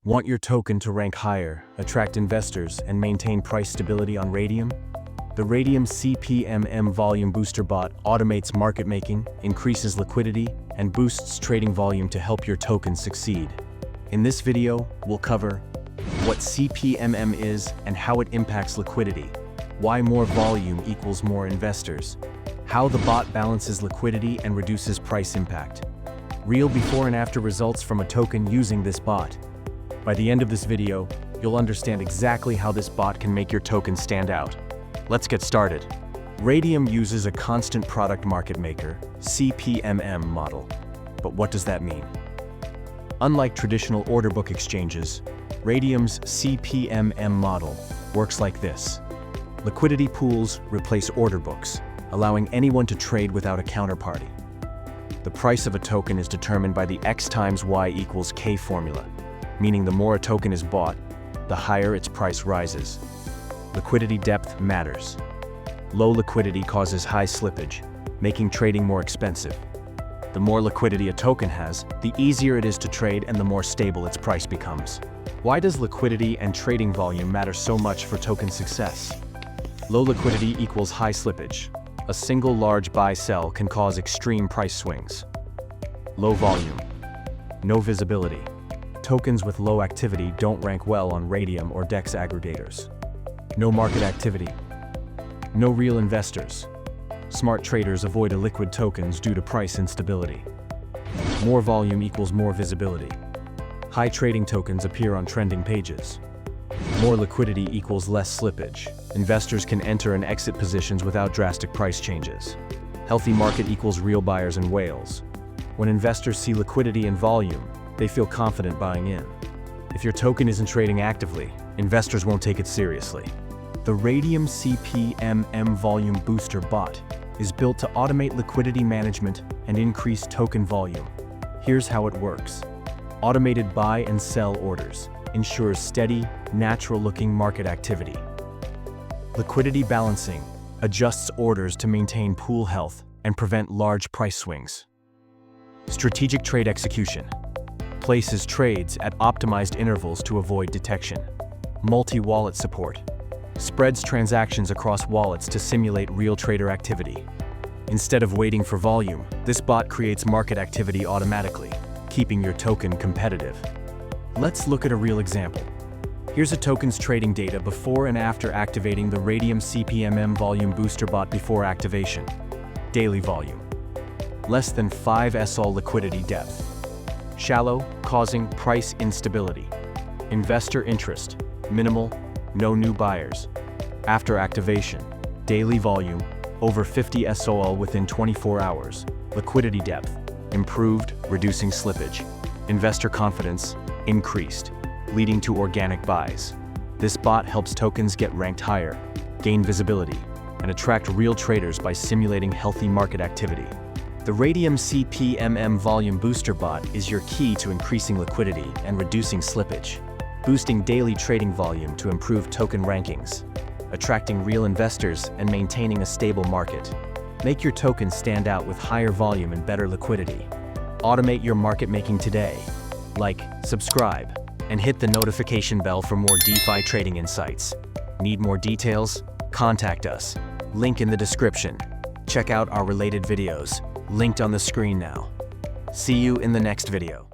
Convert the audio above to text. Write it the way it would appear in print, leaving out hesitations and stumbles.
Want your token to rank higher, attract investors, and maintain price stability on Raydium? The Raydium CPMM Volume Booster Bot automates market making, increases liquidity, and boosts trading volume to help your token succeed. In this video, we'll cover what CPMM is and how it impacts liquidity, why more volume equals more investors, how the bot balances liquidity and reduces price impact, real before and after results from a token using this bot. By the end of this video, you'll understand exactly how this bot can make your token stand out. Let's get started. Raydium uses a constant product market maker, CPMM model. But what does that mean? Unlike traditional order book exchanges, Raydium's CPMM model works like this. Liquidity pools replace order books, allowing anyone to trade without a counterparty. The price of a token is determined by the X times Y equals K formula, meaning the more a token is bought, the higher its price rises. Liquidity depth matters. Low liquidity causes high slippage, making trading more expensive. The more liquidity a token has, the easier it is to trade and the more stable its price becomes. Why does liquidity and trading volume matter so much for token success? Low liquidity equals high slippage. A single large buy-sell can cause extreme price swings. Low volume. No visibility. Tokens with low activity don't rank well on Raydium or DEX aggregators. No market activity. No real investors. Smart traders avoid illiquid tokens due to price instability. More volume equals more visibility. High trading tokens appear on trending pages. More liquidity equals less slippage. Investors can enter and exit positions without drastic price changes. Healthy market equals real buyers and whales. When investors see liquidity and volume, they feel confident buying in. If your token isn't trading actively, investors won't take it seriously. The Raydium CPMM Volume Booster Bot is built to automate liquidity management and increase token volume. Here's how it works. Automated buy and sell orders ensures steady, natural-looking market activity. Liquidity balancing adjusts orders to maintain pool health and prevent large price swings. Strategic trade execution places trades at optimized intervals to avoid detection. Multi-wallet support spreads transactions across wallets to simulate real trader activity. Instead of waiting for volume, this bot creates market activity automatically, keeping your token competitive. Let's look at a real example. Here's a token's trading data before and after activating the Raydium CPMM Volume Booster Bot before activation. Daily volume. Less than 5 SL liquidity depth. Shallow, causing price instability. Investor interest, minimal, no new buyers. After activation, daily volume, over 50 SOL within 24 hours. Liquidity depth, improved, reducing slippage. Investor confidence, increased, leading to organic buys. This bot helps tokens get ranked higher, gain visibility, and attract real traders by simulating healthy market activity. The Raydium CPMM Volume Booster Bot is your key to increasing liquidity and reducing slippage, boosting daily trading volume to improve token rankings, attracting real investors and maintaining a stable market. Make your token stand out with higher volume and better liquidity. Automate your market making today. Like, subscribe, and hit the notification bell for more DeFi trading insights. Need more details? Contact us. Link in the description. Check out our related videos, linked on the screen now. See you in the next video.